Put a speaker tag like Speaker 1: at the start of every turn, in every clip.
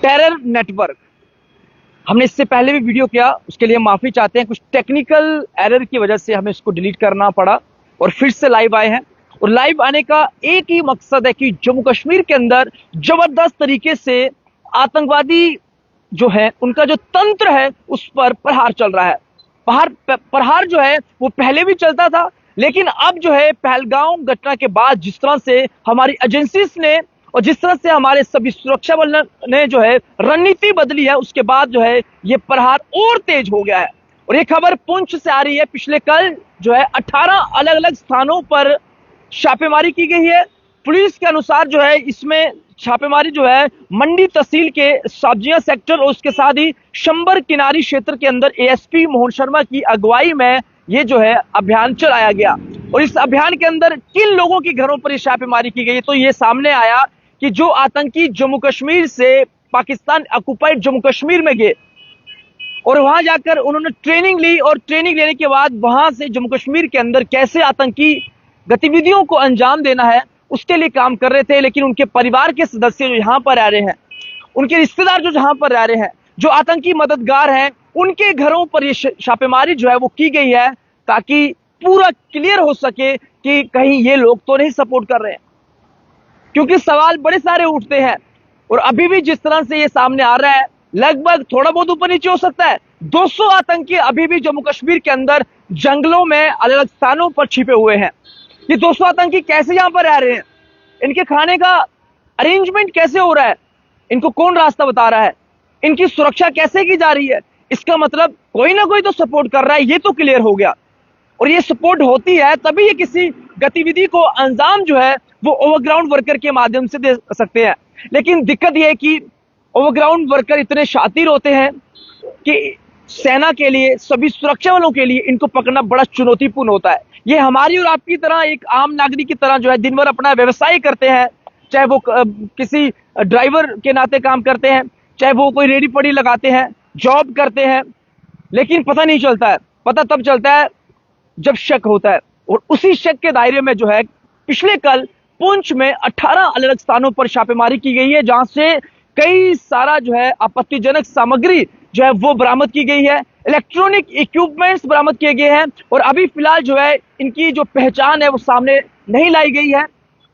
Speaker 1: Terror network. हमने इससे पहले भी वीडियो किया, उसके लिए माफी चाहते हैं। कुछ टेक्निकल एरर की वजह से हमें इसको डिलीट करना पड़ा और फिर से लाइव आए हैं। और लाइव आने का एक ही मकसद है कि जम्मू कश्मीर के अंदर जबरदस्त तरीके से आतंकवादी जो है उनका जो तंत्र है उस पर प्रहार चल रहा है। प्रहार जो है वो पहले भी चलता था, लेकिन अब जो है पहलगाम घटना के बाद जिस तरह से हमारी एजेंसीज ने और जिस तरह से हमारे सभी सुरक्षा बल ने जो है रणनीति बदली है, उसके बाद जो है ये प्रहार और तेज हो गया है। और ये खबर पुंछ से आ रही है। पिछले कल जो है 18 अलग अलग स्थानों पर छापेमारी की गई है। पुलिस के अनुसार जो है इसमें छापेमारी जो है मंडी तहसील के सब्जियां सेक्टर और उसके साथ ही शंबर किनारी क्षेत्र के अंदर एएसपी मोहन शर्मा की अगुवाई में ये जो है अभियान चलाया गया। और इस अभियान के अंदर किन लोगों के घरों पर छापेमारी की गई, तो ये सामने आया कि जो आतंकी जम्मू कश्मीर से पाकिस्तान ऑक्युपाइड जम्मू कश्मीर में गए और वहां जाकर उन्होंने ट्रेनिंग ली और ट्रेनिंग लेने के बाद वहां से जम्मू कश्मीर के अंदर कैसे आतंकी गतिविधियों को अंजाम देना है उसके लिए काम कर रहे थे। लेकिन उनके परिवार के सदस्य जो यहाँ पर रह रहे हैं, उनके रिश्तेदार जो जहां पर रह रहे हैं, जो आतंकी मददगार हैं, उनके घरों पर ये छापेमारी जो है वो की गई है ताकि पूरा क्लियर हो सके कि कहीं ये लोग तो नहीं सपोर्ट कर रहे हैं। क्योंकि सवाल बड़े सारे उठते हैं और अभी भी जिस तरह से ये सामने आ रहा है, लगभग थोड़ा बहुत ऊपर नीचे हो सकता है, 200 आतंकी अभी भी जम्मू कश्मीर के अंदर जंगलों में अलग अलग स्थानों पर छिपे हुए हैं। ये 200 आतंकी कैसे यहां पर रह रहे हैं, इनके खाने का अरेंजमेंट कैसे हो रहा है, इनको कौन रास्ता बता रहा है, इनकी सुरक्षा कैसे की जा रही है, इसका मतलब कोई ना कोई तो सपोर्ट कर रहा है, ये तो क्लियर हो गया। और ये सपोर्ट होती है तभी ये किसी गतिविधि को अंजाम जो है वो ओवरग्राउंड वर्कर के माध्यम से दे सकते हैं। लेकिन दिक्कत यह है कि ओवरग्राउंड वर्कर इतने शातिर होते हैं कि सेना के लिए, सभी सुरक्षा बलों के लिए इनको पकड़ना बड़ा चुनौतीपूर्ण होता है। ये हमारी और आपकी तरह एक आम नागरिक की तरह जो है दिन भर अपना व्यवसाय करते हैं, चाहे वो किसी ड्राइवर के नाते काम करते हैं, चाहे वो कोई रेडी पड़ी लगाते हैं, जॉब करते हैं, लेकिन पता नहीं चलता है। पता तब चलता है जब शक होता है। और उसी शक के दायरे में जो है पिछले कल पुंछ में 18 अलग अलग स्थानों पर छापेमारी की गई है, जहां से कई सारा जो है आपत्तिजनक सामग्री जो है वो बरामद की गई है, इलेक्ट्रॉनिक इक्विपमेंट्स बरामद किए गए हैं। और अभी फिलहाल जो है इनकी जो पहचान है वो सामने नहीं लाई गई है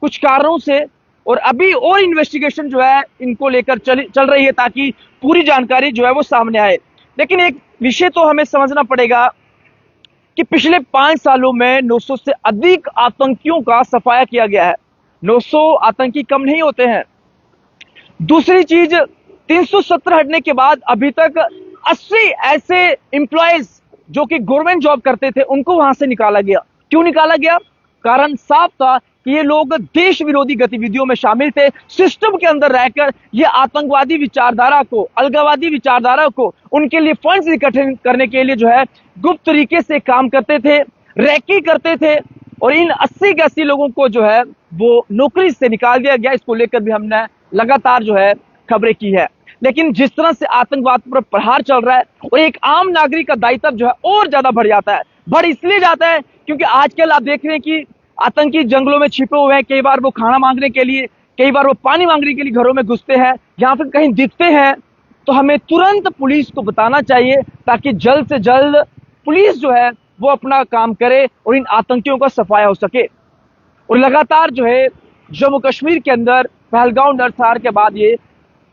Speaker 1: कुछ कारणों से, और अभी और इन्वेस्टिगेशन जो है इनको लेकर चल रही है ताकि पूरी जानकारी जो है वो सामने आए। लेकिन एक विषय तो हमें समझना पड़ेगा कि पिछले 5 सालों में 900 से अधिक आतंकियों का सफाया किया गया है। 900 आतंकी कम नहीं होते हैं। दूसरी चीज, 370 हटने के बाद अभी तक 80 ऐसे एम्प्लॉयज जो कि गवर्नमेंट जॉब करते थे उनको वहां से निकाला गया। क्यों निकाला गया? कारण साफ था कि ये लोग देश विरोधी गतिविधियों में शामिल थे। सिस्टम के अंदर रहकर ये आतंकवादी विचारधारा को, अलगाववादी विचारधारा को, उनके लिए फंड्स इकट्ठे करने के लिए जो है गुप्त तरीके से काम करते थे, रैकी करते थे। और इन 80 के 80 लोगों को जो है वो नौकरी से निकाल दिया गया। इसको लेकर भी हमने लगातार जो है खबरें की है। लेकिन जिस तरह से आतंकवाद पर प्रहार चल रहा है और एक आम नागरिक का दायित्व जो है और ज्यादा बढ़ जाता है। बढ़ इसलिए जाता है क्योंकि आजकल आप देख रहे हैं कि आतंकी जंगलों में छिपे हुए हैं। कई बार वो खाना मांगने के लिए, कई बार वो पानी मांगने के लिए घरों में घुसते हैं, या फिर कहीं दिखते हैं तो हमें तुरंत पुलिस को बताना चाहिए ताकि जल्द से जल्द पुलिस जो है वो अपना काम करे और इन आतंकियों का सफाया हो सके। और लगातार जो है जम्मू कश्मीर के अंदर पहलगाम नरसंहार के बाद ये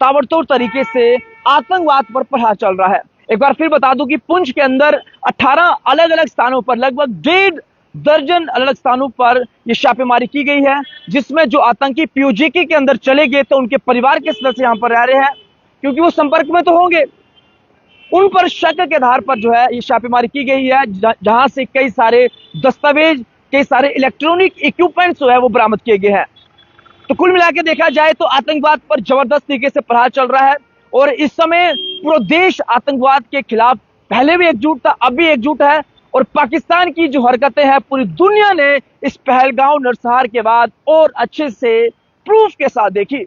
Speaker 1: ताबड़तोड़ तरीके से आतंकवाद पर प्रहार चल रहा है। एक बार फिर बता दूं कि पुंछ के अंदर 18 अलग अलग स्थानों पर लगभग 1.5 दर्जन अलग अलग स्थानों पर यह छापेमारी की गई है, जिसमें जो आतंकी पीओजेके के अंदर चले गए तो उनके परिवार के सदस्य यहां पर रह रहे हैं, क्योंकि वो संपर्क में तो होंगे। उन पर शक के आधार पर जो है ये छापेमारी की गई है, जहां से कई सारे दस्तावेज, कई सारे इलेक्ट्रॉनिक इक्विपमेंट्स जो है वो बरामद किए गए हैं। तो कुल मिला के देखा जाए तो आतंकवाद पर जबरदस्त तरीके से प्रहार चल रहा है और इस समय पूरा देश आतंकवाद के खिलाफ पहले भी एकजुट था, अब भी एकजुट है। और पाकिस्तान की जो हरकतें हैं पूरी दुनिया ने इस पहलगाम नरसंहार के बाद और अच्छे से प्रूफ के साथ देखी।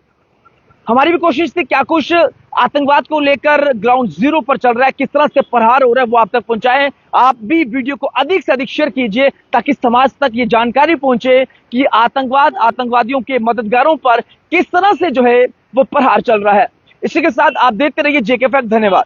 Speaker 1: हमारी भी कोशिश थी क्या कुछ आतंकवाद को लेकर ग्राउंड जीरो पर चल रहा है, किस तरह से प्रहार हो रहा है वो आप तक पहुंचाएं। आप भी वीडियो को अधिक से अधिक शेयर कीजिए ताकि समाज तक ये जानकारी पहुंचे कि आतंकवाद, आतंकवादियों के मददगारों पर किस तरह से जो है वो प्रहार चल रहा है। इसी के साथ आप देखते रहिए जेके फैक्ट। धन्यवाद।